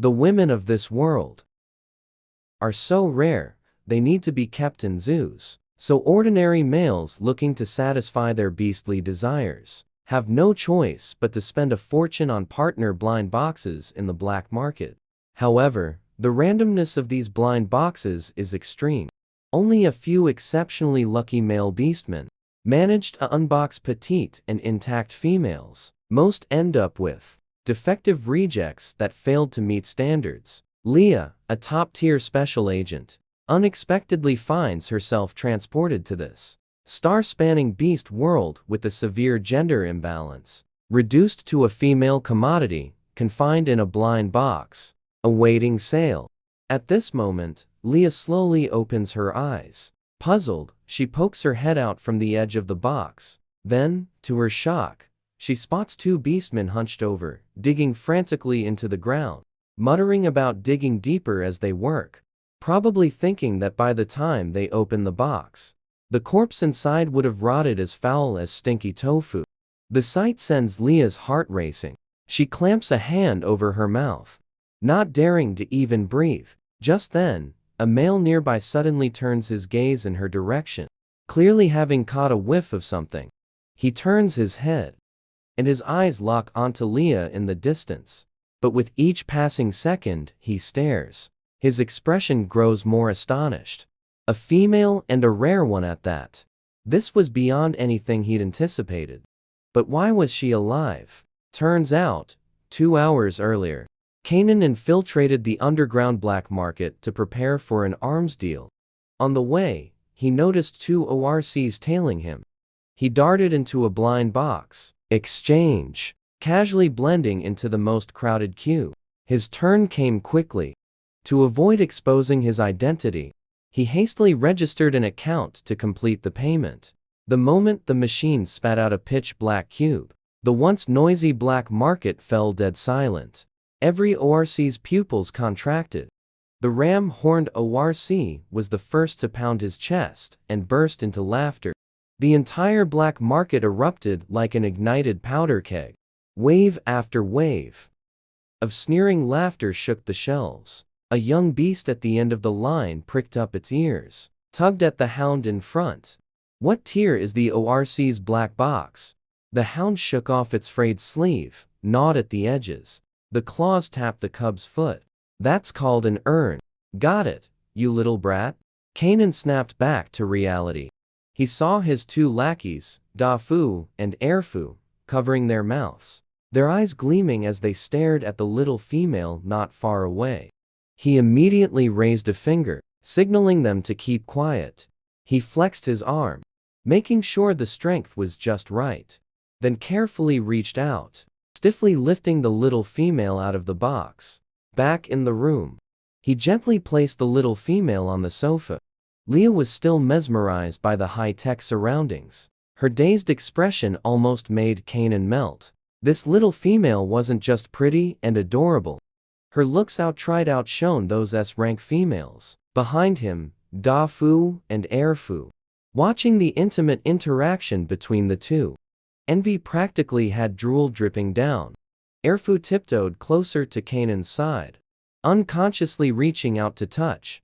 The women of this world are so rare, they need to be kept in zoos. So ordinary males looking to satisfy their beastly desires have no choice but to spend a fortune on partner blind boxes in the black market. However, the randomness of these blind boxes is extreme. Only a few exceptionally lucky male beastmen manage to unbox petite and intact females. Most end up with defective rejects that failed to meet standards. Leah, a top-tier special agent, unexpectedly finds herself transported to this star-spanning beast world with a severe gender imbalance, reduced to a female commodity, confined in a blind box, awaiting sale. At this moment, Leah slowly opens her eyes. Puzzled, she pokes her head out from the edge of the box. Then, to her shock, she spots two beastmen hunched over, digging frantically into the ground, muttering about digging deeper as they work, probably thinking that by the time they open the box, the corpse inside would have rotted as foul as stinky tofu. The sight sends Leah's heart racing. She clamps a hand over her mouth, not daring to even breathe. Just then, a male nearby suddenly turns his gaze in her direction, clearly having caught a whiff of something. He turns his head, and his eyes lock onto Leah in the distance. But with each passing second, he stares. His expression grows more astonished. A female, and a rare one at that. This was beyond anything he'd anticipated. But why was she alive? Turns out, 2 hours earlier, Kanan infiltrated the underground black market to prepare for an arms deal. On the way, he noticed two ORCs tailing him. He darted into a blind box exchange, casually blending into the most crowded queue. His turn came quickly. To avoid exposing his identity, he hastily registered an account to complete the payment. The moment the machine spat out a pitch-black cube, the once noisy black market fell dead silent. Every ORC's pupils contracted. The ram-horned ORC was the first to pound his chest and burst into laughter. The entire black market erupted like an ignited powder keg. Wave after wave of sneering laughter shook the shelves. A young beast at the end of the line pricked up its ears, tugged at the hound in front. What tier is the ORC's black box? The hound shook off its frayed sleeve, gnawed at the edges. The claws tapped the cub's foot. That's called an urn. Got it, you little brat? Kanan snapped back to reality. He saw his two lackeys, Dafu and Erfu, covering their mouths, their eyes gleaming as they stared at the little female not far away. He immediately raised a finger, signaling them to keep quiet. He flexed his arm, making sure the strength was just right, then carefully reached out, stiffly lifting the little female out of the box. Back in the room, he gently placed the little female on the sofa. Leah was still mesmerized by the high-tech surroundings. Her dazed expression almost made Kanan melt. This little female wasn't just pretty and adorable. Her looks outshone those S-rank females. Behind him, Dafu and Erfu, watching the intimate interaction between the two. Envy practically had drool dripping down. Erfu tiptoed closer to Kanan's side, unconsciously reaching out to touch,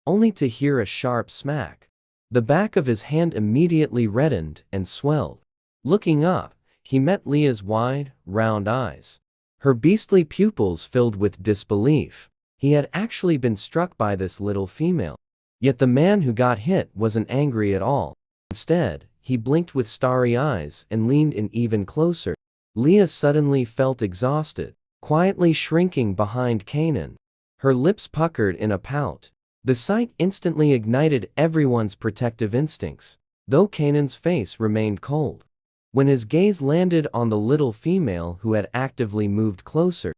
only to hear a sharp smack. The back of his hand immediately reddened and swelled. Looking up, he met Leah's wide, round eyes. Her beastly pupils filled with disbelief. He had actually been struck by this little female. Yet the man who got hit wasn't angry at all. Instead, he blinked with starry eyes and leaned in even closer. Leah suddenly felt exhausted, quietly shrinking behind Kanan. Her lips puckered in a pout. The sight instantly ignited everyone's protective instincts, though Kanan's face remained cold. When his gaze landed on the little female who had actively moved closer,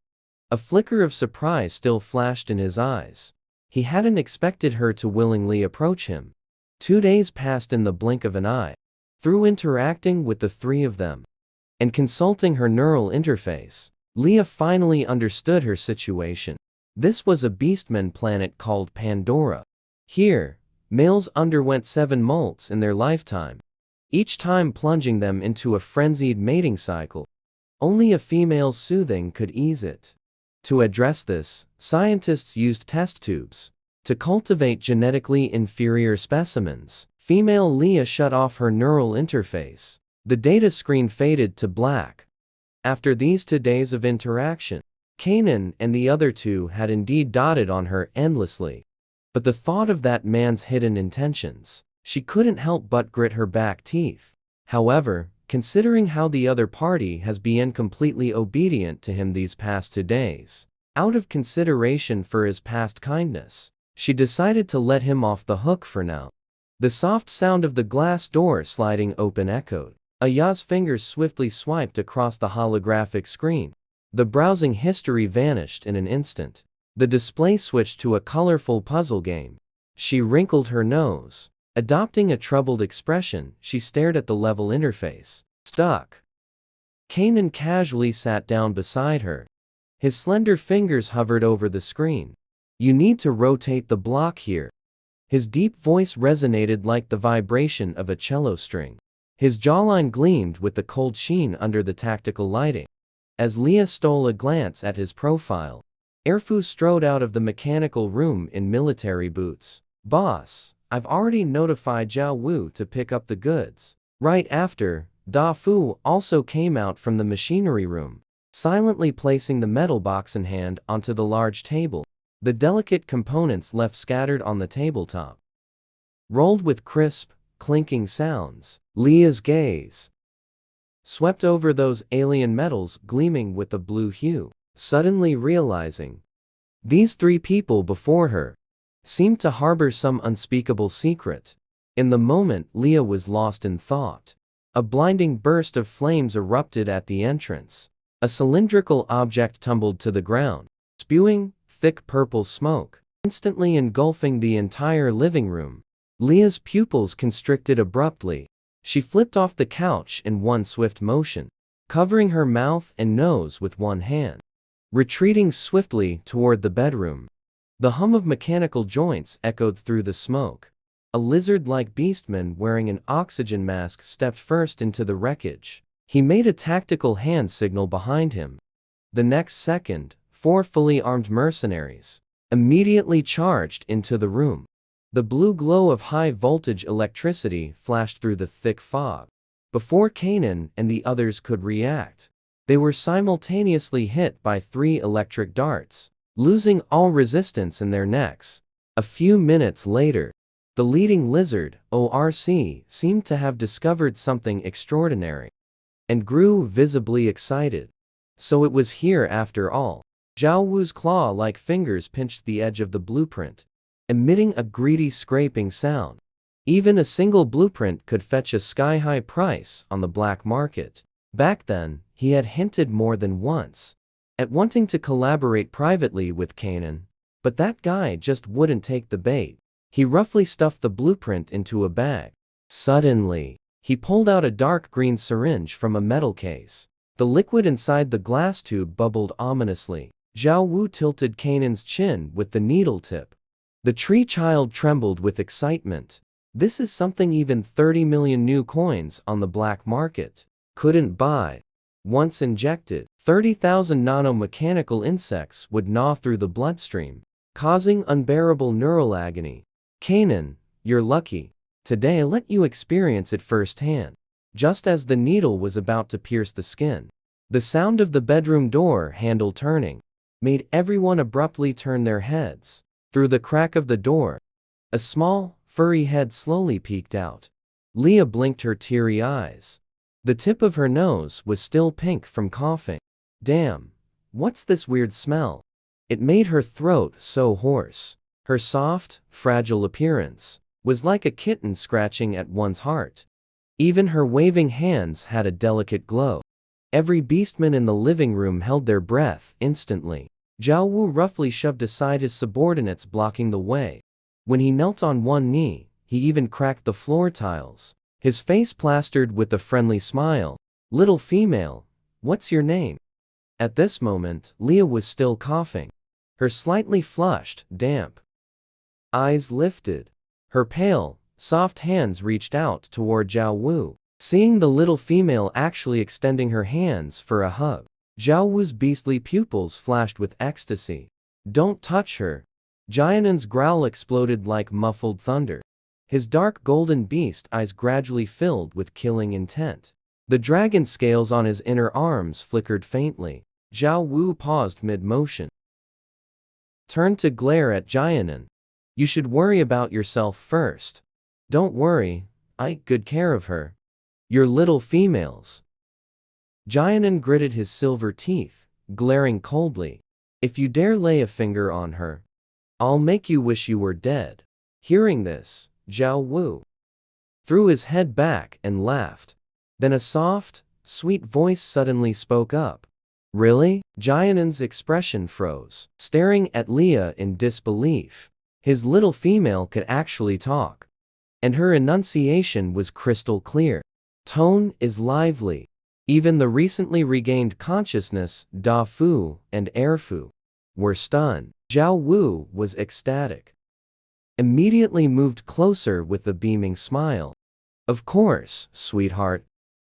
a flicker of surprise still flashed in his eyes. He hadn't expected her to willingly approach him. 2 days passed in the blink of an eye. Through interacting with the three of them and consulting her neural interface, Leah finally understood her situation. This was a beastman planet called Pandora. Here, males underwent 7 molts in their lifetime, each time plunging them into a frenzied mating cycle. Only a female's soothing could ease it. To address this, scientists used test tubes. To cultivate genetically inferior specimens, female Leah shut off her neural interface. The data screen faded to black. After these 2 days of interaction, Kanan and the other two had indeed dotted on her endlessly. But the thought of that man's hidden intentions, she couldn't help but grit her back teeth. However, considering how the other party has been completely obedient to him these past 2 days, out of consideration for his past kindness, she decided to let him off the hook for now. The soft sound of the glass door sliding open echoed. Aya's fingers swiftly swiped across the holographic screen. The browsing history vanished in an instant. The display switched to a colorful puzzle game. She wrinkled her nose. Adopting a troubled expression, she stared at the level interface. Stuck. Kanan casually sat down beside her. His slender fingers hovered over the screen. You need to rotate the block here. His deep voice resonated like the vibration of a cello string. His jawline gleamed with the cold sheen under the tactical lighting. As Leah stole a glance at his profile, Erfu strode out of the mechanical room in military boots. Boss, I've already notified Zhao Wu to pick up the goods. Right after, Da Fu also came out from the machinery room, silently placing the metal box in hand onto the large table. The delicate components left scattered on the tabletop rolled with crisp, clinking sounds. Leah's gaze swept over those alien metals gleaming with a blue hue, suddenly realizing these 3 people before her seemed to harbor some unspeakable secret. In the moment, Leah was lost in thought. A blinding burst of flames erupted at the entrance. A cylindrical object tumbled to the ground, spewing thick purple smoke, instantly engulfing the entire living room. Leah's pupils constricted abruptly. She flipped off the couch in one swift motion, covering her mouth and nose with one hand, retreating swiftly toward the bedroom. The hum of mechanical joints echoed through the smoke. A lizard-like beastman wearing an oxygen mask stepped first into the wreckage. He made a tactical hand signal behind him. The next second, 4 fully armed mercenaries immediately charged into the room. The blue glow of high-voltage electricity flashed through the thick fog. Before Kanan and the others could react, they were simultaneously hit by 3 electric darts, losing all resistance in their necks. A few minutes later, the leading lizard, ORC, seemed to have discovered something extraordinary and grew visibly excited. So it was here after all. Zhao Wu's claw-like fingers pinched the edge of the blueprint, emitting a greedy scraping sound. Even a single blueprint could fetch a sky-high price on the black market. Back then, he had hinted more than once at wanting to collaborate privately with Kanan, but that guy just wouldn't take the bait. He roughly stuffed the blueprint into a bag. Suddenly, he pulled out a dark green syringe from a metal case. The liquid inside the glass tube bubbled ominously. Zhao Wu tilted Kanan's chin with the needle tip. The tree child trembled with excitement. This is something even 30 million new coins on the black market couldn't buy. Once injected, 30,000 nanomechanical insects would gnaw through the bloodstream, causing unbearable neural agony. Kanan, you're lucky. Today I let you experience it firsthand. Just as the needle was about to pierce the skin, the sound of the bedroom door handle turning made everyone abruptly turn their heads. Through the crack of the door, a small, furry head slowly peeked out. Leah blinked her teary eyes. The tip of her nose was still pink from coughing. Damn, what's this weird smell? It made her throat so hoarse. Her soft, fragile appearance was like a kitten scratching at one's heart. Even her waving hands had a delicate glow. Every beastman in the living room held their breath instantly. Zhao Wu roughly shoved aside his subordinates blocking the way. When he knelt on one knee, he even cracked the floor tiles, his face plastered with a friendly smile. Little female, what's your name? At this moment, Leah was still coughing. Her slightly flushed, damp eyes lifted. Her pale, soft hands reached out toward Zhao Wu. Seeing the little female actually extending her hands for a hug, Zhao Wu's beastly pupils flashed with ecstasy. Don't touch her. Jianen's growl exploded like muffled thunder. His dark golden beast eyes gradually filled with killing intent. The dragon scales on his inner arms flickered faintly. Zhao Wu paused mid-motion. Turned to glare at Jianen. You should worry about yourself first. Don't worry, I good care of her. Your little females. Jianen gritted his silver teeth, glaring coldly. If you dare lay a finger on her, I'll make you wish you were dead. Hearing this, Zhao Wu threw his head back and laughed. Then a soft, sweet voice suddenly spoke up. Really? Jianen's expression froze, staring at Leah in disbelief. His little female could actually talk. And her enunciation was crystal clear. Tone is lively. Even the recently regained consciousness, Da Fu and Erfu, were stunned. Zhao Wu was ecstatic. Immediately moved closer with a beaming smile. Of course, sweetheart.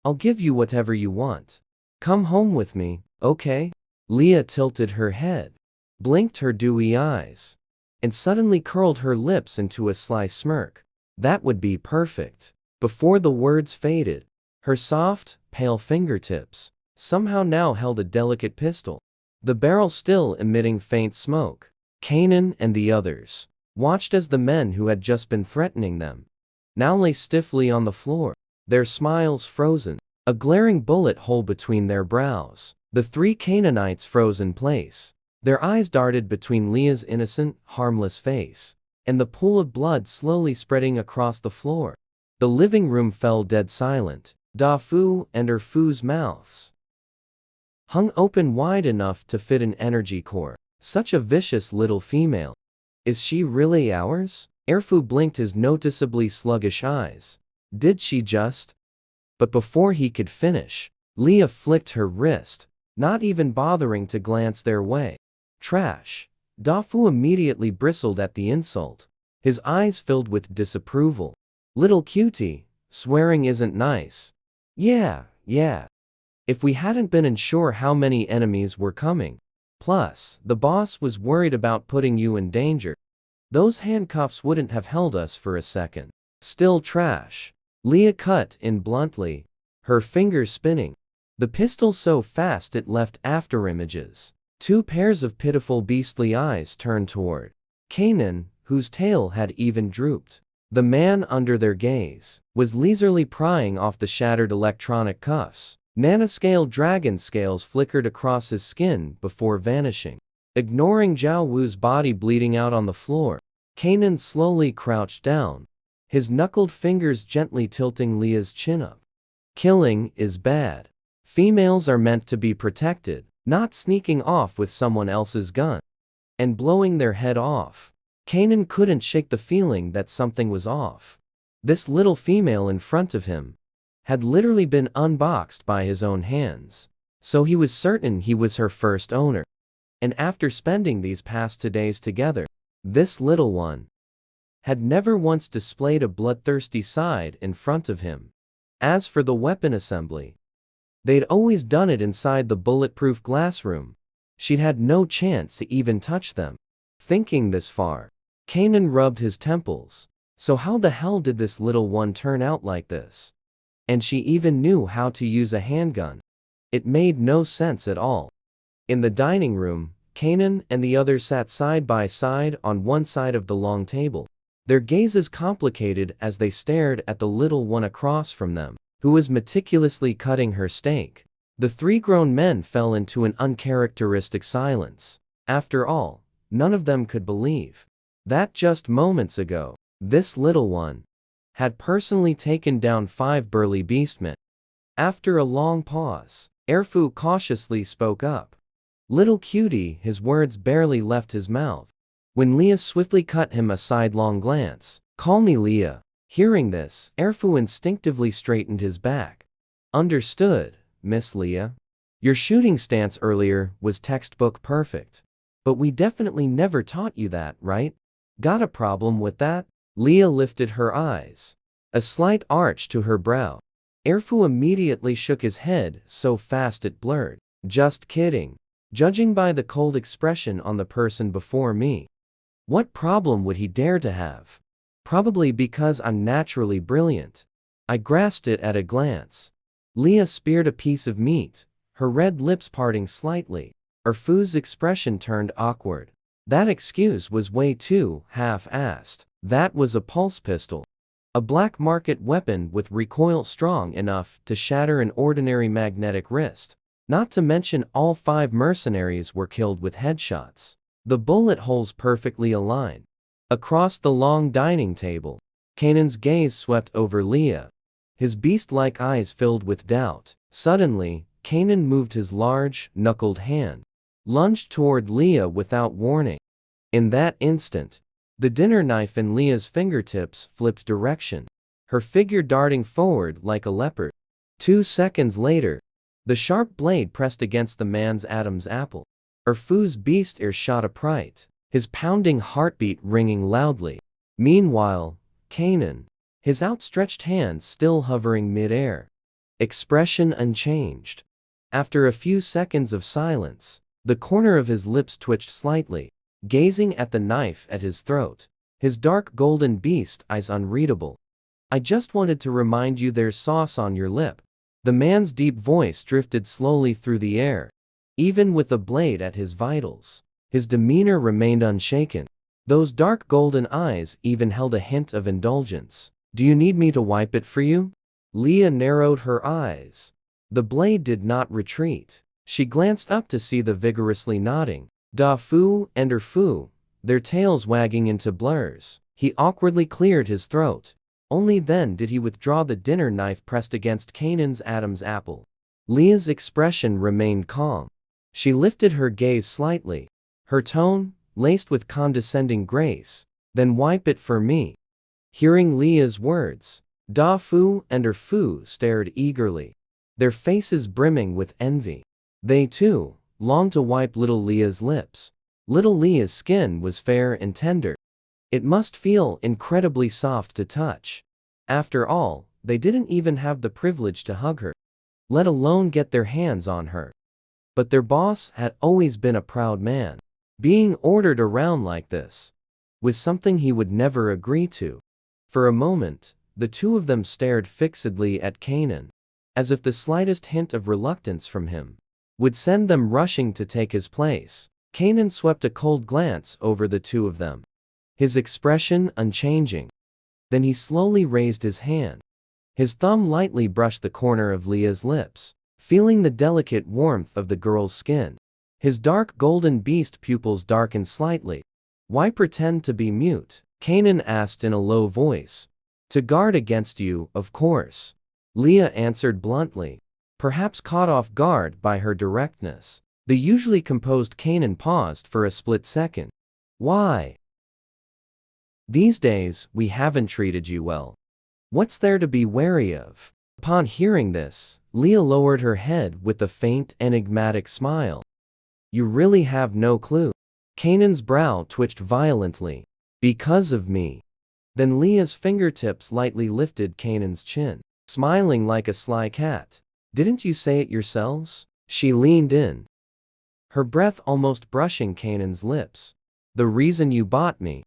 I'll give you whatever you want. Come home with me, okay? Leah tilted her head, blinked her dewy eyes, and suddenly curled her lips into a sly smirk. That would be perfect. Before the words faded, her soft, pale fingertips somehow now held a delicate pistol, the barrel still emitting faint smoke. Kanan and the others watched as the men who had just been threatening them now lay stiffly on the floor, their smiles frozen, a glaring bullet hole between their brows. The three Canaanites froze in place. Their eyes darted between Leah's innocent, harmless face and the pool of blood slowly spreading across the floor. The living room fell dead silent. Da Fu and Erfu's mouths hung open wide enough to fit an energy core. Such a vicious little female. Is she really ours? Erfu blinked his noticeably sluggish eyes. Did she just? But before he could finish, Leah flicked her wrist, not even bothering to glance their way. Trash. Da Fu immediately bristled at the insult, his eyes filled with disapproval. Little cutie, swearing isn't nice. Yeah. If we hadn't been unsure how many enemies were coming. Plus, the boss was worried about putting you in danger. Those handcuffs wouldn't have held us for a second. Still trash. Leah cut in bluntly, her fingers spinning. The pistol so fast it left afterimages. Two pairs of pitiful beastly eyes turned toward Kanan, whose tail had even drooped. The man under their gaze was leisurely prying off the shattered electronic cuffs. Nanoscale dragon scales flickered across his skin before vanishing. Ignoring Zhao Wu's body bleeding out on the floor, Kanan slowly crouched down, his knuckled fingers gently tilting Leah's chin up. Killing is bad. Females are meant to be protected, not sneaking off with someone else's gun and blowing their head off. Kanan couldn't shake the feeling that something was off. This little female in front of him had literally been unboxed by his own hands, so he was certain he was her first owner. And after spending these past 2 days together, this little one had never once displayed a bloodthirsty side in front of him. As for the weapon assembly, they'd always done it inside the bulletproof glass room. She'd had no chance to even touch them. Thinking this far, Kanan rubbed his temples. So how the hell did this little one turn out like this? And she even knew how to use a handgun. It made no sense at all. In the dining room, Kanan and the others sat side by side on one side of the long table, their gazes complicated as they stared at the little one across from them, who was meticulously cutting her steak. The three grown men fell into an uncharacteristic silence. After all, none of them could believe that just moments ago, this little one had personally taken down 5 burly beastmen. After a long pause, Erfu cautiously spoke up. Little cutie, his words barely left his mouth when Leah swiftly cut him a sidelong glance. Call me Leah. Hearing this, Erfu instinctively straightened his back. Understood, Miss Leah. Your shooting stance earlier was textbook perfect. But we definitely never taught you that, right? Got a problem with that? Leah lifted her eyes, a slight arch to her brow. Erfu immediately shook his head so fast it blurred. Just kidding. Judging by the cold expression on the person before me, what problem would he dare to have? Probably because I'm naturally brilliant. I grasped it at a glance. Leah speared a piece of meat, her red lips parting slightly. Erfu's expression turned awkward. That excuse was way too half-assed. That was a pulse pistol. A black market weapon with recoil strong enough to shatter an ordinary magnetic wrist. Not to mention all 5 mercenaries were killed with headshots. The bullet holes perfectly aligned. Across the long dining table, Kanan's gaze swept over Leah. His beast-like eyes filled with doubt. Suddenly, Kanan moved his large, knuckled hand, lunged toward Leah without warning. In that instant, the dinner knife in Leah's fingertips flipped direction, her figure darting forward like a leopard. 2 seconds later, the sharp blade pressed against the man's Adam's apple. Erfu's beast ear shot upright, his pounding heartbeat ringing loudly. Meanwhile, Kanan, his outstretched hand still hovering mid-air, expression unchanged. After a few seconds of silence, the corner of his lips twitched slightly, gazing at the knife at his throat, his dark golden beast eyes unreadable. I just wanted to remind you there's sauce on your lip. The man's deep voice drifted slowly through the air. Even with the blade at his vitals, his demeanor remained unshaken. Those dark golden eyes even held a hint of indulgence. Do you need me to wipe it for you? Leah narrowed her eyes. The blade did not retreat. She glanced up to see the vigorously nodding Da Fu and Erfu, their tails wagging into blurs. He awkwardly cleared his throat. Only then did he withdraw the dinner knife pressed against Kanan's Adam's apple. Leah's expression remained calm. She lifted her gaze slightly, her tone laced with condescending grace. Then wipe it for me. Hearing Leah's words, Da Fu and Erfu stared eagerly, their faces brimming with envy. They too longed to wipe little Leah's lips. Little Leah's skin was fair and tender. It must feel incredibly soft to touch. After all, they didn't even have the privilege to hug her, let alone get their hands on her. But their boss had always been a proud man. Being ordered around like this was something he would never agree to. For a moment, the two of them stared fixedly at Kanan, as if the slightest hint of reluctance from him would send them rushing to take his place. Kanan swept a cold glance over the two of them, his expression unchanging. Then he slowly raised his hand. His thumb lightly brushed the corner of Leah's lips, feeling the delicate warmth of the girl's skin. His dark golden beast pupils darkened slightly. Why pretend to be mute? Kanan asked in a low voice. To guard against you, of course. Leah answered bluntly, perhaps caught off guard by her directness. The usually composed Kanan paused for a split second. Why? These days, we haven't treated you well. What's there to be wary of? Upon hearing this, Leah lowered her head with a faint, enigmatic smile. You really have no clue. Kanan's brow twitched violently. Because of me. Then Leah's fingertips lightly lifted Kanan's chin, smiling like a sly cat. Didn't you say it yourselves? She leaned in, her breath almost brushing Kanan's lips. The reason you bought me,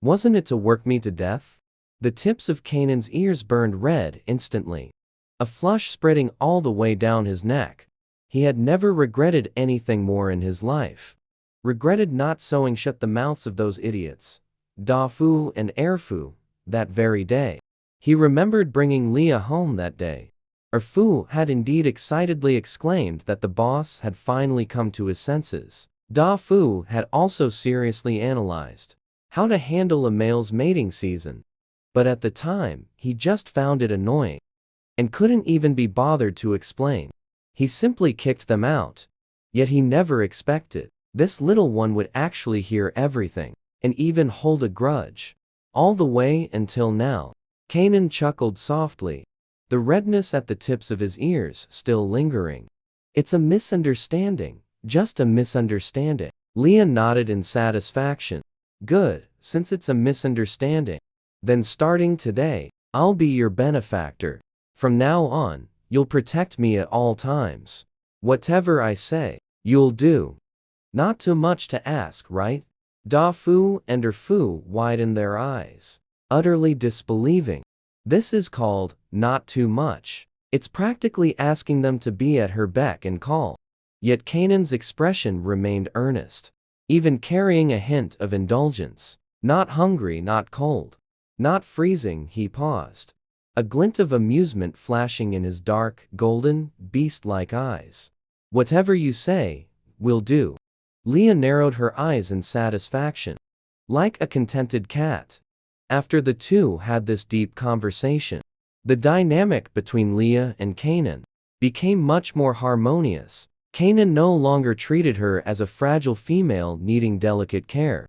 wasn't it to work me to death? The tips of Kanan's ears burned red instantly, a flush spreading all the way down his neck. He had never regretted anything more in his life. Regretted not sewing shut the mouths of those idiots, Da Fu and Erfu, that very day. He remembered bringing Leah home that day. Erfu had indeed excitedly exclaimed that the boss had finally come to his senses. Da Fu had also seriously analyzed how to handle a male's mating season. But at the time, he just found it annoying and couldn't even be bothered to explain. He simply kicked them out. Yet he never expected this little one would actually hear everything and even hold a grudge. All the way until now. Kanan chuckled softly, the redness at the tips of his ears still lingering. It's a misunderstanding, just a misunderstanding. Leah nodded in satisfaction. Good, since it's a misunderstanding. Then starting today, I'll be your benefactor. From now on, you'll protect me at all times. Whatever I say, you'll do. Not too much to ask, right? Da Fu and Er Fu widened their eyes, utterly disbelieving. This is called, not too much. It's practically asking them to be at her beck and call. Yet Kanan's expression remained earnest, even carrying a hint of indulgence. Not hungry, not cold, not freezing, he paused, a glint of amusement flashing in his dark, golden, beast-like eyes. Whatever you say, will do. Leah narrowed her eyes in satisfaction, like a contented cat. After the two had this deep conversation, the dynamic between Leah and Kanan became much more harmonious. Kanan no longer treated her as a fragile female needing delicate care,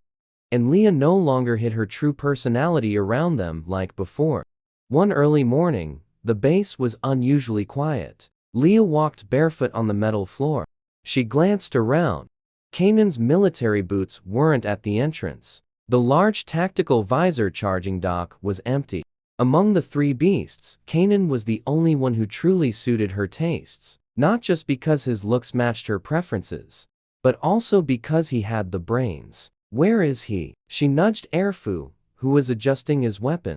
and Leah no longer hid her true personality around them like before. One early morning, the base was unusually quiet. Leah walked barefoot on the metal floor. She glanced around. Kanan's military boots weren't at the entrance. The large tactical visor charging dock was empty. Among the three beasts, Kanan was the only one who truly suited her tastes, not just because his looks matched her preferences, but also because he had the brains. Where is he? She nudged Er Fu, who was adjusting his weapon.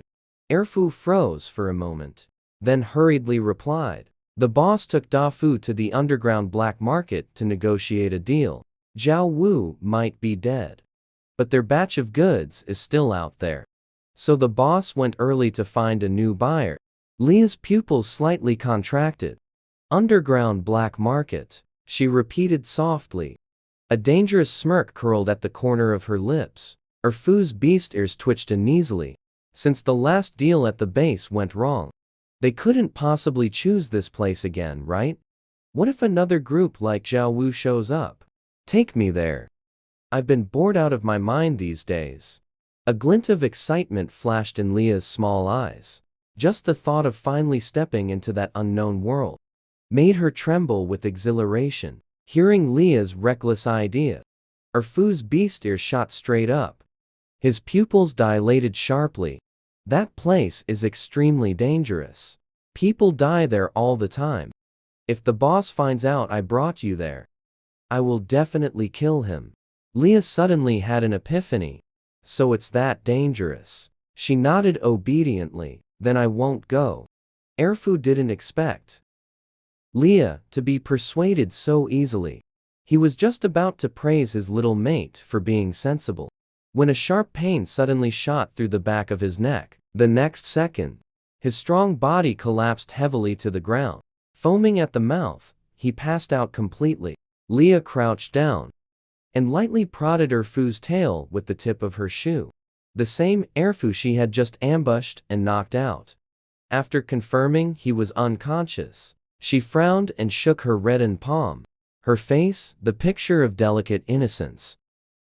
Er Fu froze for a moment, then hurriedly replied. The boss took Da Fu to the underground black market to negotiate a deal. Zhao Wu might be dead, but their batch of goods is still out there. So the boss went early to find a new buyer. Leah's pupils slightly contracted. Underground black market, she repeated softly. A dangerous smirk curled at the corner of her lips. Er Fu's beast ears twitched uneasily. Since the last deal at the base went wrong, they couldn't possibly choose this place again, right? What if another group like Zhao Wu shows up? Take me there. I've been bored out of my mind these days. A glint of excitement flashed in Leah's small eyes. Just the thought of finally stepping into that unknown world made her tremble with exhilaration. Hearing Leah's reckless idea, Er Fu's beast ears shot straight up. His pupils dilated sharply. That place is extremely dangerous. People die there all the time. If the boss finds out I brought you there, I will definitely kill him. Leah suddenly had an epiphany. So it's that dangerous. She nodded obediently. Then I won't go. Er Fu didn't expect Leah to be persuaded so easily. He was just about to praise his little mate for being sensible, when a sharp pain suddenly shot through the back of his neck. The next second, his strong body collapsed heavily to the ground. Foaming at the mouth, he passed out completely. Leah crouched down and lightly prodded Er Fu's tail with the tip of her shoe. The same Er Fu she had just ambushed and knocked out. After confirming he was unconscious, she frowned and shook her reddened palm. Her face, the picture of delicate innocence.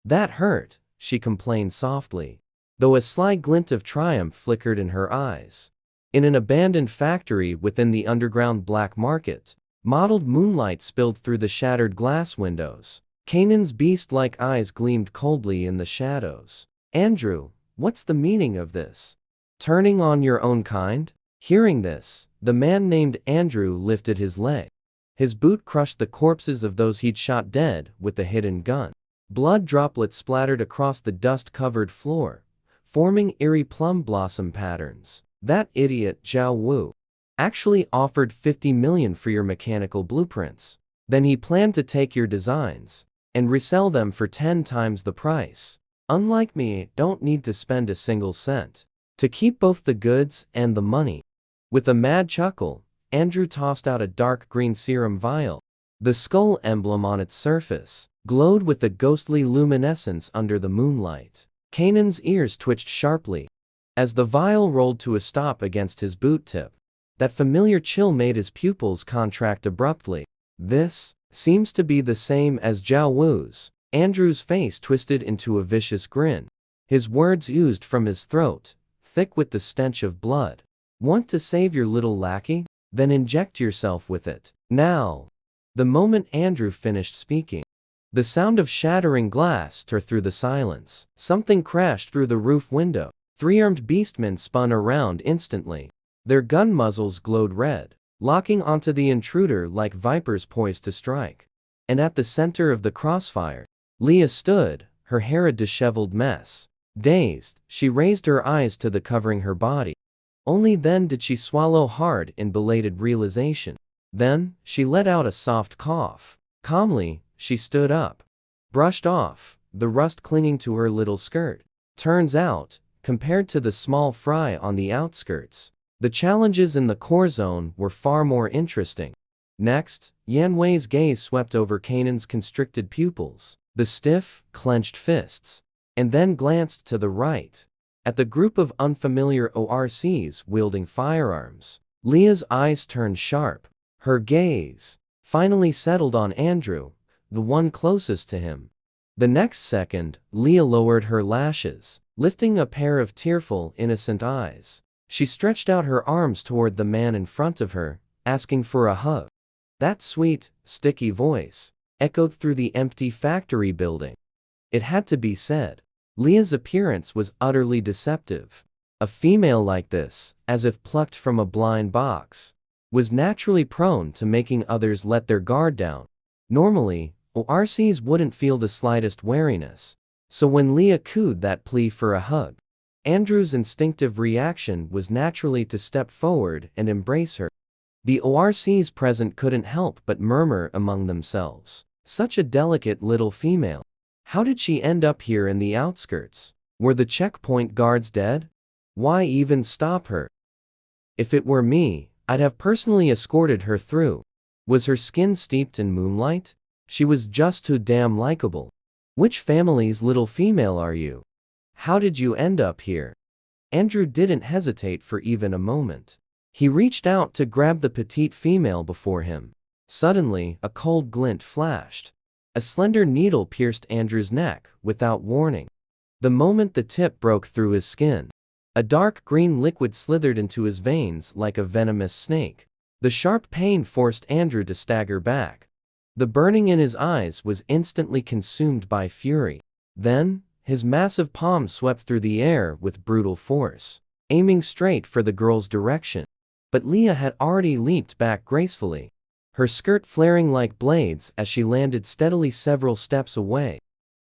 That hurt, she complained softly, though a sly glint of triumph flickered in her eyes. In an abandoned factory within the underground black market, mottled moonlight spilled through the shattered glass windows. Kanan's beast-like eyes gleamed coldly in the shadows. Andrew, what's the meaning of this? Turning on your own kind? Hearing this, the man named Andrew lifted his leg. His boot crushed the corpses of those he'd shot dead with the hidden gun. Blood droplets splattered across the dust-covered floor, forming eerie plum blossom patterns. That idiot Zhao Wu actually offered 50 million for your mechanical blueprints. Then he planned to take your designs and resell them for 10 times the price. Unlike me, don't need to spend a single cent to keep both the goods and the money. With a mad chuckle, Andrew tossed out a dark green serum vial. The skull emblem on its surface glowed with a ghostly luminescence under the moonlight. Kanan's ears twitched sharply as the vial rolled to a stop against his boot tip. That familiar chill made his pupils contract abruptly. This seems to be the same as Zhao Wu's. Andrew's face twisted into a vicious grin. His words oozed from his throat, thick with the stench of blood. Want to save your little lackey? Then inject yourself with it. Now. The moment Andrew finished speaking, the sound of shattering glass tore through the silence. Something crashed through the roof window. 3 armed beastmen spun around instantly. Their gun muzzles glowed red. locking onto the intruder like vipers poised to strike. And at the center of the crossfire, Leah stood, her hair a disheveled mess. Dazed, she raised her eyes to the covering her body. Only then did she swallow hard in belated realization. Then, she let out a soft cough. Calmly, she stood up. Brushed off the rust clinging to her little skirt. Turns out, compared to the small fry on the outskirts, the challenges in the core zone were far more interesting. Next, Yan Wei's gaze swept over Kanan's constricted pupils, the stiff, clenched fists, and then glanced to the right, at the group of unfamiliar ORCs wielding firearms. Leah's eyes turned sharp. Her gaze finally settled on Andrew, the one closest to him. The next second, Leah lowered her lashes, lifting a pair of tearful, innocent eyes. She stretched out her arms toward the man in front of her, asking for a hug. That sweet, sticky voice echoed through the empty factory building. It had to be said. Leah's appearance was utterly deceptive. A female like this, as if plucked from a blind box, was naturally prone to making others let their guard down. Normally, ORCs wouldn't feel the slightest wariness, so when Leah cooed that plea for a hug, Andrew's instinctive reaction was naturally to step forward and embrace her. The ORCs present couldn't help but murmur among themselves. Such a delicate little female. How did she end up here in the outskirts? Were the checkpoint guards dead? Why even stop her? If it were me, I'd have personally escorted her through. Was her skin steeped in moonlight? She was just too damn likable. Which family's little female are you? How did you end up here? Andrew didn't hesitate for even a moment. He reached out to grab the petite female before him. Suddenly, a cold glint flashed. A slender needle pierced Andrew's neck without warning. The moment the tip broke through his skin, a dark green liquid slithered into his veins like a venomous snake. The sharp pain forced Andrew to stagger back. The burning in his eyes was instantly consumed by fury. Then, his massive palm swept through the air with brutal force, aiming straight for the girl's direction. But Leah had already leaped back gracefully, her skirt flaring like blades as she landed steadily several steps away.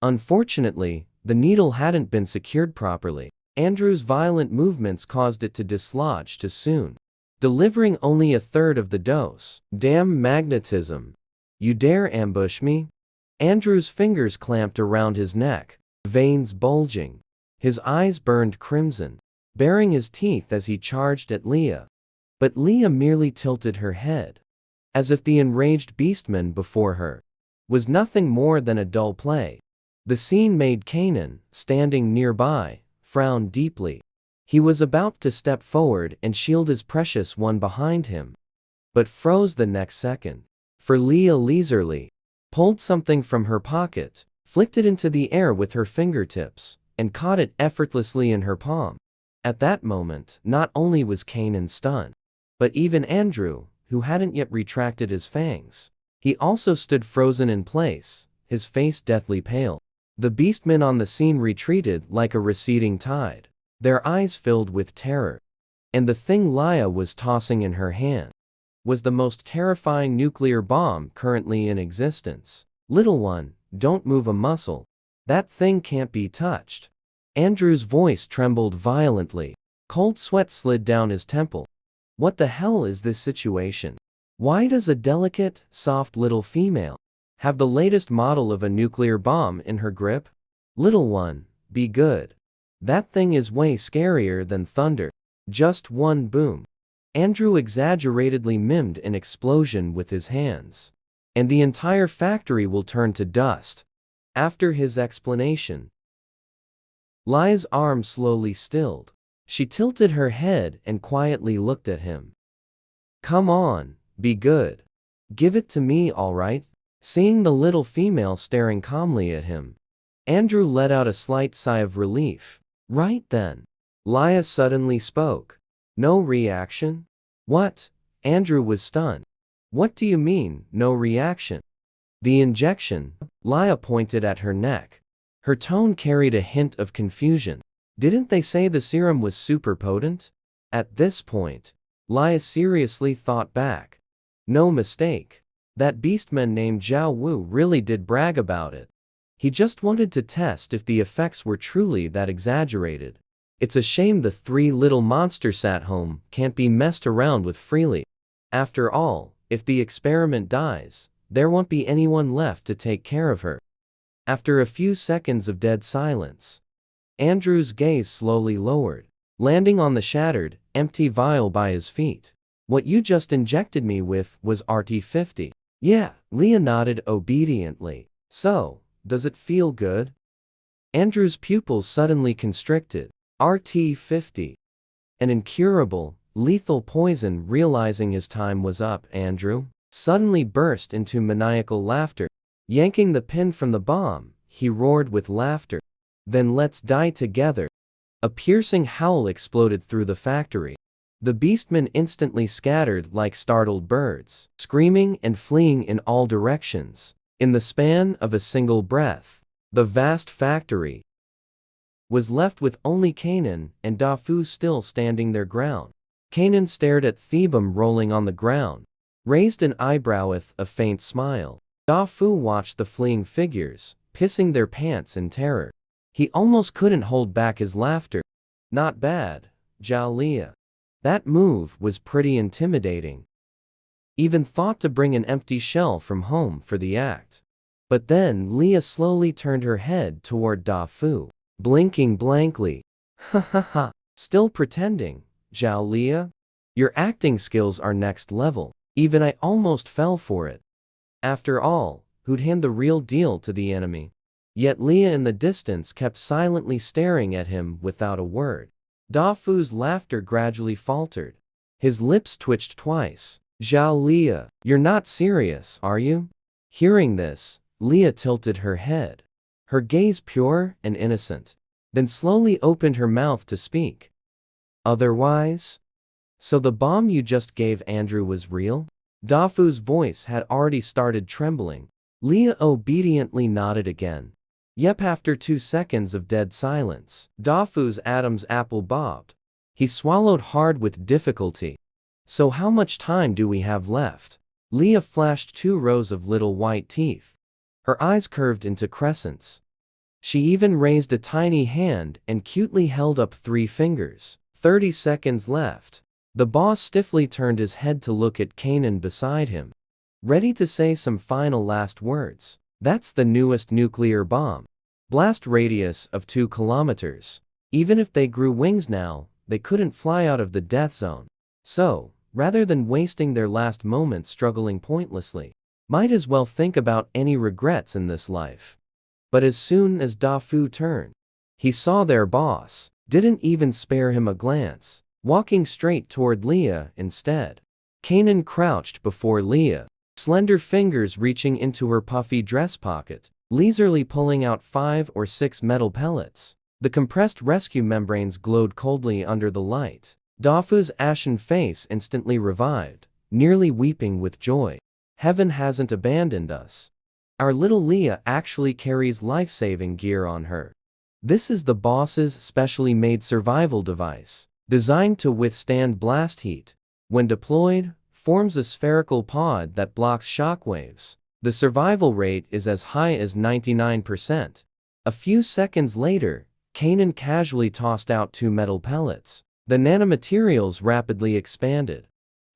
Unfortunately, the needle hadn't been secured properly. Andrew's violent movements caused it to dislodge too soon, delivering only a third of the dose. Damn magnetism. You dare ambush me? Andrew's fingers clamped around his neck, veins bulging. His eyes burned crimson, baring his teeth as he charged at Leah. But Leah merely tilted her head, as if the enraged beastman before her was nothing more than a dull play. The scene made Kanan, standing nearby, frown deeply. He was about to step forward and shield his precious one behind him, but froze the next second. For Leah leisurely pulled something from her pocket, flicked it into the air with her fingertips, and caught it effortlessly in her palm. At that moment, not only was Kanan stunned, but even Andrew, who hadn't yet retracted his fangs. He also stood frozen in place, his face deathly pale. The beastmen on the scene retreated like a receding tide, their eyes filled with terror. And the thing Leah was tossing in her hand was the most terrifying nuclear bomb currently in existence. Little one, don't move a muscle. That thing can't be touched. Andrew's voice trembled violently. Cold sweat slid down his temple. What the hell is this situation? Why does a delicate, soft little female have the latest model of a nuclear bomb in her grip? Little one, be good. That thing is way scarier than thunder. Just one boom. Andrew exaggeratedly mimed an explosion with his hands, and the entire factory will turn to dust. After his explanation, Leah's arm slowly stilled. She tilted her head and quietly looked at him. Come on, be good. Give it to me, all right? Seeing the little female staring calmly at him, Andrew let out a slight sigh of relief. Right then, Leah suddenly spoke. No reaction? What? Andrew was stunned. What do you mean, no reaction? The injection. Leah pointed at her neck. Her tone carried a hint of confusion. Didn't they say the serum was super potent? At this point, Leia seriously thought back. No mistake. That beastman named Zhao Wu really did brag about it. He just wanted to test if the effects were truly that exaggerated. It's a shame the three little monsters at home can't be messed around with freely. After all, if the experiment dies, there won't be anyone left to take care of her. After a few seconds of dead silence, Andrew's gaze slowly lowered, landing on the shattered, empty vial by his feet. What you just injected me with was RT-50. Yeah, Leia nodded obediently. So, does it feel good? Andrew's pupils suddenly constricted. RT-50. An incurable, lethal poison. Realizing his time was up, Andrew suddenly burst into maniacal laughter. Yanking the pin from the bomb, he roared with laughter. Then let's die together. A piercing howl exploded through the factory. The beastmen instantly scattered like startled birds, screaming and fleeing in all directions. In the span of a single breath, the vast factory was left with only Kanan and Da Fu still standing their ground. Kanan stared at Thebum rolling on the ground, raised an eyebrow with a faint smile. Da Fu watched the fleeing figures, pissing their pants in terror. He almost couldn't hold back his laughter. Not bad, Zhao Leia. That move was pretty intimidating. Even thought to bring an empty shell from home for the act. But then Leia slowly turned her head toward Da Fu, blinking blankly. Ha ha ha. Still pretending, Zhao Leia? Your acting skills are next level. Even I almost fell for it. After all, who'd hand the real deal to the enemy? Yet Leia in the distance kept silently staring at him without a word. Da Fu's laughter gradually faltered. His lips twitched twice. Zhao Leia, you're not serious, are you? Hearing this, Leia tilted her head, her gaze pure and innocent, then slowly opened her mouth to speak. Otherwise? So the bomb you just gave Andrew was real? Da Fu's voice had already started trembling. Leia obediently nodded again. Yep. After 2 seconds of dead silence, Da Fu's Adam's apple bobbed. He swallowed hard with difficulty. So how much time do we have left? Leia flashed 2 rows of little white teeth. Her eyes curved into crescents. She even raised a tiny hand and cutely held up 3 fingers. 30 seconds left. The boss stiffly turned his head to look at Kanan beside him, ready to say some final last words. That's the newest nuclear bomb. Blast radius of 2 kilometers. Even if they grew wings now, they couldn't fly out of the death zone. So, rather than wasting their last moments struggling pointlessly, might as well think about any regrets in this life. But as soon as Da Fu turned, he saw their boss, didn't even spare him a glance, walking straight toward Leia instead. Kanan crouched before Leia, slender fingers reaching into her puffy dress pocket, leisurely pulling out 5 or 6 metal pellets. The compressed rescue membranes glowed coldly under the light. Da Fu's ashen face instantly revived, nearly weeping with joy. Heaven hasn't abandoned us. Our little Leia actually carries life-saving gear on her. This is the boss's specially made survival device, designed to withstand blast heat. When deployed, forms a spherical pod that blocks shockwaves. The survival rate is as high as 99%. A few seconds later, Kanan casually tossed out 2 metal pellets. The nanomaterials rapidly expanded.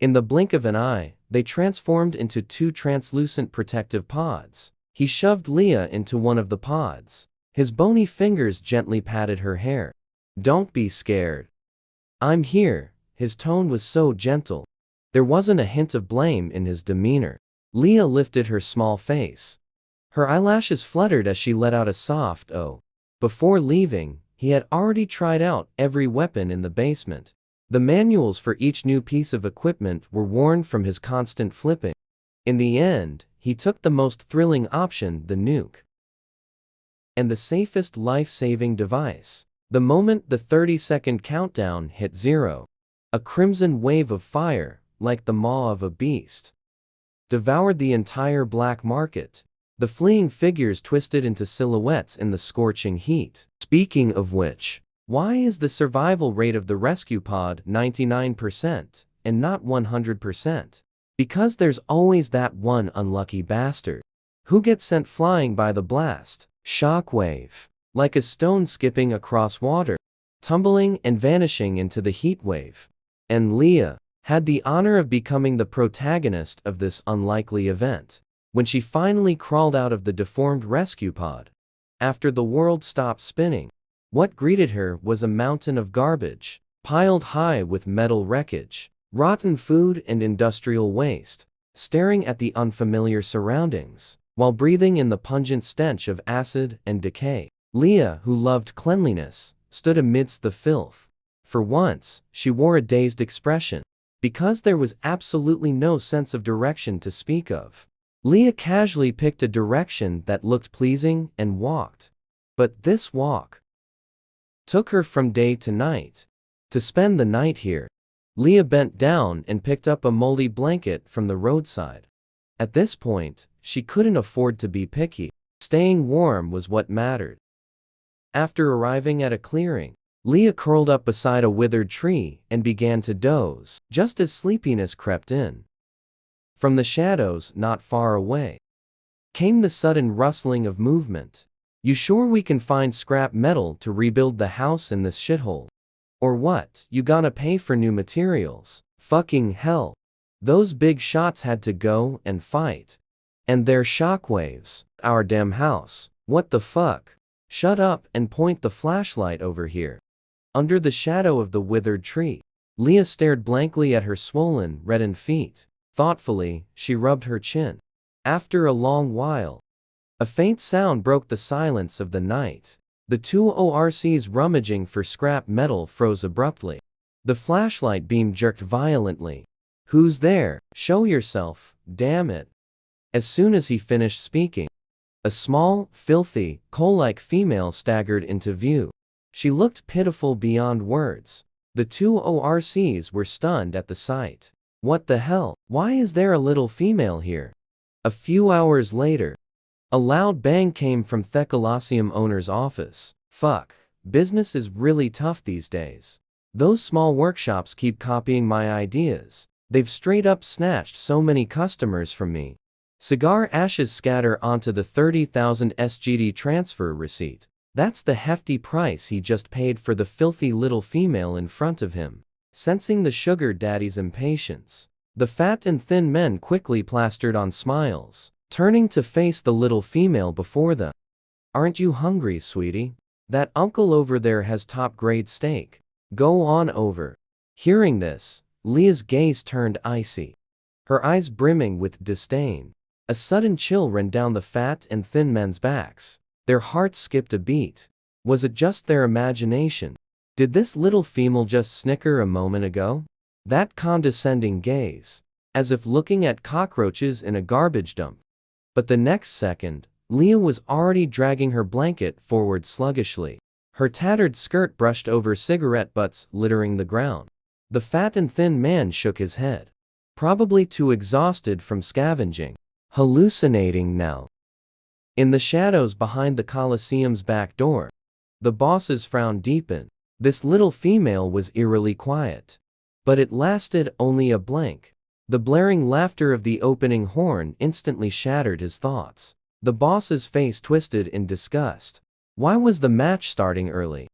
In the blink of an eye, they transformed into 2 translucent protective pods. He shoved Leia into one of the pods. His bony fingers gently patted her hair. Don't be scared. I'm here. His tone was so gentle. There wasn't a hint of blame in his demeanor. Leia lifted her small face. Her eyelashes fluttered as she let out a soft "oh." Before leaving, he had already tried out every weapon in the basement. The manuals for each new piece of equipment were worn from his constant flipping. In the end, he took the most thrilling option, the nuke. And the safest life-saving device. The moment the 30-second countdown hit 0, a crimson wave of fire, like the maw of a beast, devoured the entire black market. The fleeing figures twisted into silhouettes in the scorching heat. Speaking of which, why is the survival rate of the rescue pod 99%? and not 100%. Because there's always that one unlucky bastard who gets sent flying by the blast. Shockwave. Like a stone skipping across water, tumbling and vanishing into the heat wave. And Leah had the honor of becoming the protagonist of this unlikely event. When she finally crawled out of the deformed rescue pod, after the world stopped spinning, what greeted her was a mountain of garbage, piled high with metal wreckage, rotten food and industrial waste. Staring at the unfamiliar surroundings, while breathing in the pungent stench of acid and decay, Leah, who loved cleanliness, stood amidst the filth. For once, she wore a dazed expression, because there was absolutely no sense of direction to speak of. Leah casually picked a direction that looked pleasing and walked. But this walk took her from day to night. To spend the night here, Leah bent down and picked up a moldy blanket from the roadside. At this point, she couldn't afford to be picky. Staying warm was what mattered. After arriving at a clearing, Leah curled up beside a withered tree and began to doze, just as sleepiness crept in. From the shadows not far away came the sudden rustling of movement. "You sure we can find scrap metal to rebuild the house in this shithole? Or what, you gonna pay for new materials? Fucking hell. Those big shots had to go and fight. And they're shockwaves. Our damn house. What the fuck? Shut up and point the flashlight over here." Under the shadow of the withered tree, Leah stared blankly at her swollen, reddened feet. Thoughtfully, she rubbed her chin. After a long while, a faint sound broke the silence of the night. The two ORCs rummaging for scrap metal froze abruptly. The flashlight beam jerked violently. "Who's there? Show yourself, damn it." As soon as he finished speaking, a small, filthy, coal-like female staggered into view. She looked pitiful beyond words. The two ORCs were stunned at the sight. What the hell? Why is there a little female here? A few hours later, a loud bang came from the Colosseum owner's office. "Fuck. Business is really tough these days. Those small workshops keep copying my ideas. They've straight up snatched so many customers from me." Cigar ashes scatter onto the 30,000 SGD transfer receipt. That's the hefty price he just paid for the filthy little female in front of him. Sensing the sugar daddy's impatience, the fat and thin men quickly plastered on smiles, turning to face the little female before them. "Aren't you hungry, sweetie? That uncle over there has top-grade steak. Go on over." Hearing this, Leah's gaze turned icy, her eyes brimming with disdain. A sudden chill ran down the fat and thin men's backs. Their hearts skipped a beat. Was it just their imagination? Did this little female just snicker a moment ago? That condescending gaze, as if looking at cockroaches in a garbage dump. But the next second, Leah was already dragging her blanket forward sluggishly. Her tattered skirt brushed over cigarette butts littering the ground. The fat and thin man shook his head, probably too exhausted from scavenging. Hallucinating now. In the shadows behind the Colosseum's back door, the boss's frown deepened. This little female was eerily quiet. But it lasted only a blink. The blaring laughter of the opening horn instantly shattered his thoughts. The boss's face twisted in disgust. Why was the match starting early?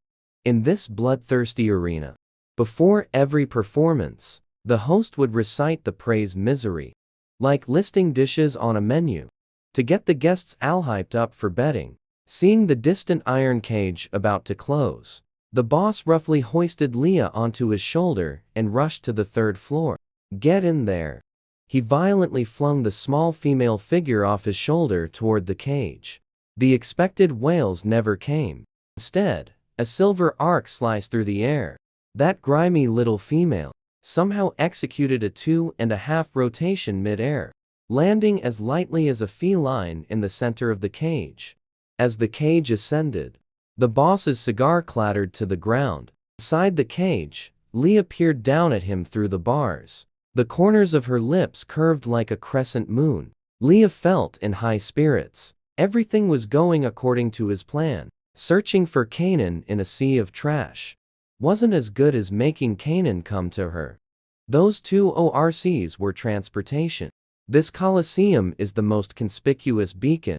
In this bloodthirsty arena, before every performance, the host would recite the praise misery, like listing dishes on a menu, to get the guests all hyped up for betting. Seeing the distant iron cage about to close, the boss roughly hoisted Leah onto his shoulder and rushed to the third floor. "Get in there." He violently flung the small female figure off his shoulder toward the cage. The expected wails never came. Instead, a silver arc sliced through the air. That grimy little female somehow executed a 2.5 rotation mid-air, landing as lightly as a feline in the center of the cage. As the cage ascended, the boss's cigar clattered to the ground. Inside the cage, Leah peered down at him through the bars. The corners of her lips curved like a crescent moon. Leah felt in high spirits. Everything was going according to his plan. Searching for Kanan in a sea of trash wasn't as good as making Kanan come to her. Those two ORCs were transportation. This Colosseum is the most conspicuous beacon.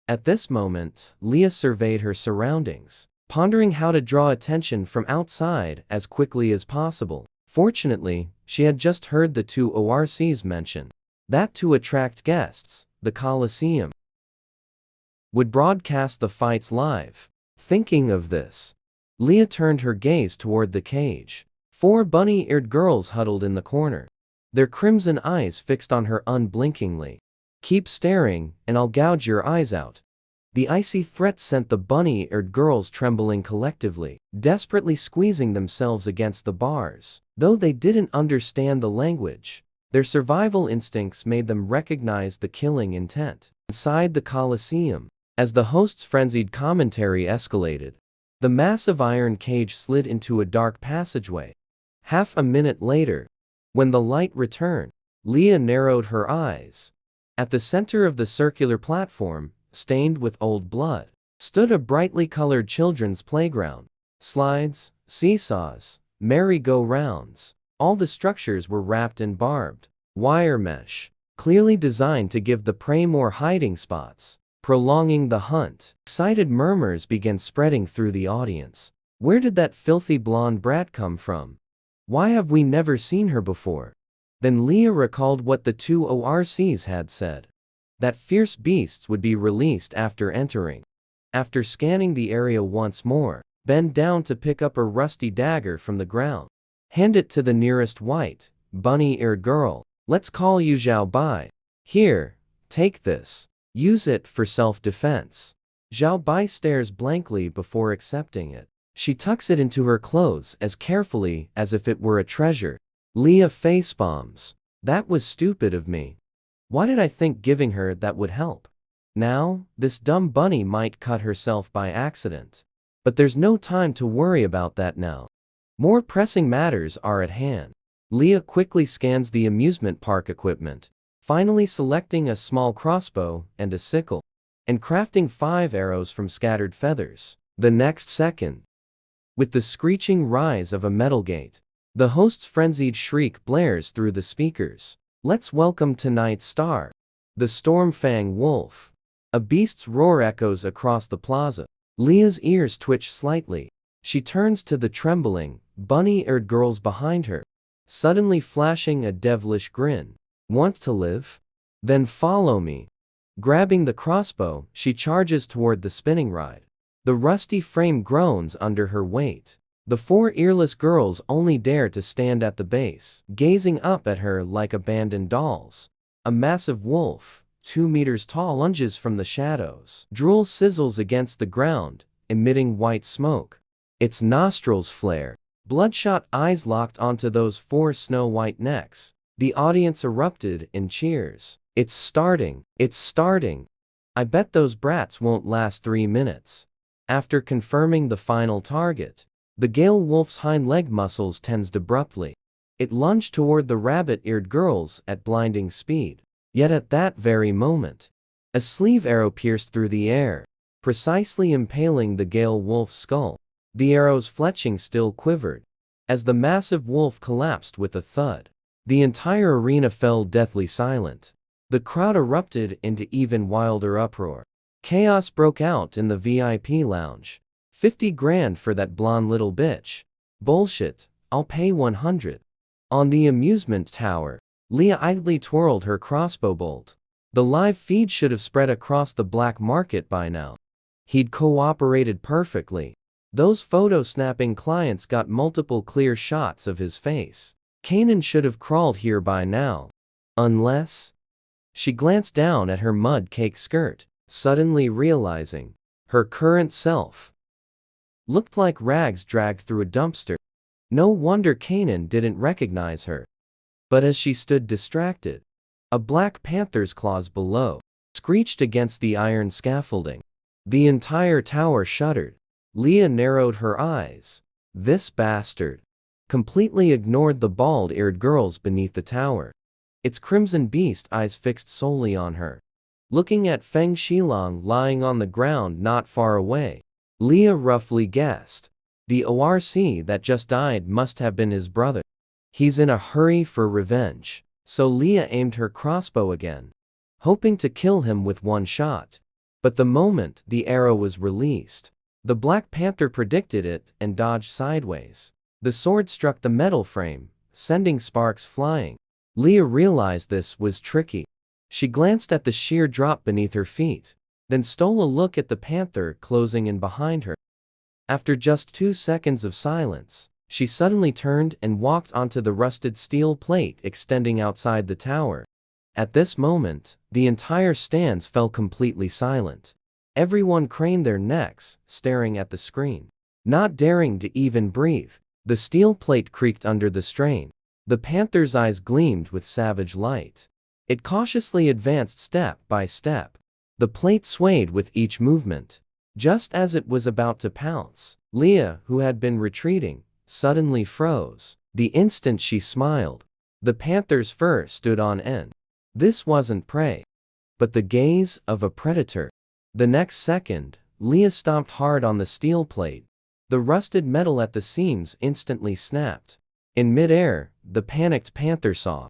At this moment, Leah surveyed her surroundings, pondering how to draw attention from outside as quickly as possible. Fortunately, she had just heard the two ORCs mention that to attract guests, the Colosseum would broadcast the fights live. Thinking of this, Leah turned her gaze toward the cage. 4 bunny-eared girls huddled in the corner, their crimson eyes fixed on her unblinkingly. "Keep staring, and I'll gouge your eyes out." The icy threat sent the bunny-eared girls trembling collectively, desperately squeezing themselves against the bars. Though they didn't understand the language, their survival instincts made them recognize the killing intent. Inside the Colosseum, as the host's frenzied commentary escalated, the massive iron cage slid into a dark passageway. Half a minute later, when the light returned, Leah narrowed her eyes. At the center of the circular platform, stained with old blood, stood a brightly colored children's playground. Slides, seesaws, merry-go-rounds. All the structures were wrapped in barbed wire mesh, clearly designed to give the prey more hiding spots, prolonging the hunt. Excited murmurs began spreading through the audience. "Where did that filthy blonde brat come from? Why have we never seen her before?" Then Leah recalled what the two ORCs had said, that fierce beasts would be released after entering. After scanning the area once more, bend down to pick up a rusty dagger from the ground. Hand it to the nearest white, bunny-eared girl. "Let's call you Zhao Bai. Here, take this. Use it for self-defense." Zhao Bai stares blankly before accepting it. She tucks it into her clothes as carefully as if it were a treasure. Leah facepalms. "That was stupid of me. Why did I think giving her that would help? Now, this dumb bunny might cut herself by accident. But there's no time to worry about that now. More pressing matters are at hand." Leah quickly scans the amusement park equipment, finally selecting a small crossbow and a sickle, and crafting 5 arrows from scattered feathers. The next second, with the screeching rise of a metal gate, the host's frenzied shriek blares through the speakers. "Let's welcome tonight's star, the Stormfang Wolf." A beast's roar echoes across the plaza. Leah's ears twitch slightly. She turns to the trembling, bunny-eared girls behind her, suddenly flashing a devilish grin. "Want to live? Then follow me." Grabbing the crossbow, she charges toward the spinning ride. The rusty frame groans under her weight. The 4 earless girls only dare to stand at the base, gazing up at her like abandoned dolls. A massive wolf, 2 meters tall, lunges from the shadows. Drool sizzles against the ground, emitting white smoke. Its nostrils flare. Bloodshot eyes locked onto those 4 snow-white necks. The audience erupted in cheers. "It's starting! It's starting! I bet those brats won't last 3 minutes." After confirming the final target, the Gale Wolf's hind leg muscles tensed abruptly. It lunged toward the rabbit-eared girls at blinding speed. Yet at that very moment, a sleeve arrow pierced through the air, precisely impaling the Gale Wolf's skull. The arrow's fletching still quivered. As the massive wolf collapsed with a thud, the entire arena fell deathly silent. The crowd erupted into even wilder uproar. Chaos broke out in the VIP lounge. "50 grand for that blonde little bitch. Bullshit, I'll pay 100. On the amusement tower, Leah idly twirled her crossbow bolt. The live feed should have spread across the black market by now. He'd cooperated perfectly. Those photo-snapping clients got multiple clear shots of his face. Kanan should have crawled here by now. Unless... She glanced down at her mud-cake skirt, suddenly realizing her current self looked like rags dragged through a dumpster. No wonder Kanan didn't recognize her. But as she stood distracted, a black panther's claws below screeched against the iron scaffolding. The entire tower shuddered. Leah narrowed her eyes. This bastard completely ignored the bald-eared girls beneath the tower, its crimson beast eyes fixed solely on her. Looking at Feng Shilong lying on the ground not far away, Leah roughly guessed. The ORC that just died must have been his brother. He's in a hurry for revenge. So Leah aimed her crossbow again, hoping to kill him with one shot. But the moment the arrow was released, the Black Panther predicted it and dodged sideways. The sword struck the metal frame, sending sparks flying. Leah realized this was tricky. She glanced at the sheer drop beneath her feet, then stole a look at the panther closing in behind her. After just 2 seconds of silence, she suddenly turned and walked onto the rusted steel plate extending outside the tower. At this moment, the entire stands fell completely silent. Everyone craned their necks, staring at the screen, not daring to even breathe. The steel plate creaked under the strain. The panther's eyes gleamed with savage light. It cautiously advanced step by step. The plate swayed with each movement. Just as it was about to pounce, Leah, who had been retreating, suddenly froze. The instant she smiled, the panther's fur stood on end. This wasn't prey, but the gaze of a predator. The next second, Leah stomped hard on the steel plate. The rusted metal at the seams instantly snapped. In midair, the panicked panther saw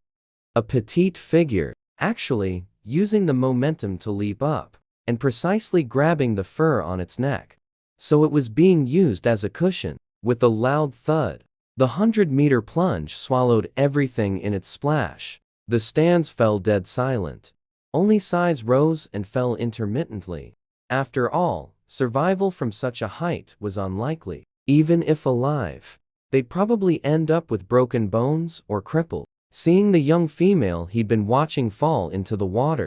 a petite figure, actually using the momentum to leap up, and precisely grabbing the fur on its neck. So it was being used as a cushion. With a loud thud, the 100-meter plunge swallowed everything in its splash. The stands fell dead silent. Only sighs rose and fell intermittently. After all, survival from such a height was unlikely. Even if alive, they'd probably end up with broken bones or crippled. Seeing the young female he'd been watching fall into the water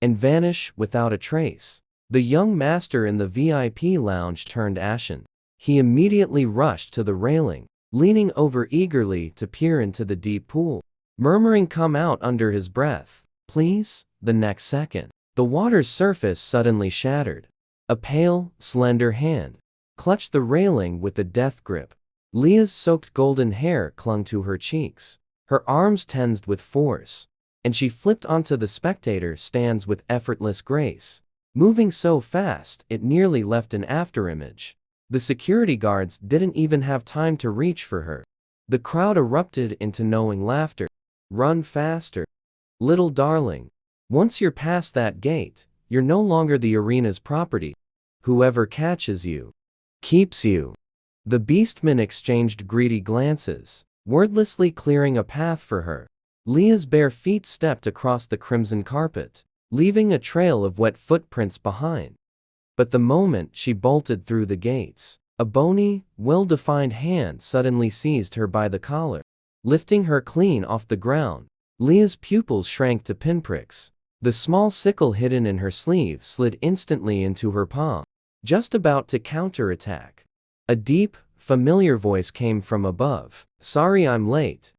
and vanish without a trace, the young master in the VIP lounge turned ashen. He immediately rushed to the railing, leaning over eagerly to peer into the deep pool, murmuring "come out" under his breath. Please? The next second, the water's surface suddenly shattered. A pale, slender hand clutched the railing with a death grip. Leah's soaked golden hair clung to her cheeks. Her arms tensed with force, and she flipped onto the spectator stands with effortless grace, moving so fast it nearly left an afterimage. The security guards didn't even have time to reach for her. The crowd erupted into knowing laughter. Run faster, little darling. Once you're past that gate, you're no longer the arena's property. Whoever catches you, keeps you. The beastmen exchanged greedy glances, wordlessly clearing a path for her. Leah's bare feet stepped across the crimson carpet, leaving a trail of wet footprints behind. But the moment she bolted through the gates, a bony, well-defined hand suddenly seized her by the collar, lifting her clean off the ground. Leah's pupils shrank to pinpricks. The small sickle hidden in her sleeve slid instantly into her palm. Just about to counterattack, a deep, familiar voice came from above. "Sorry I'm late,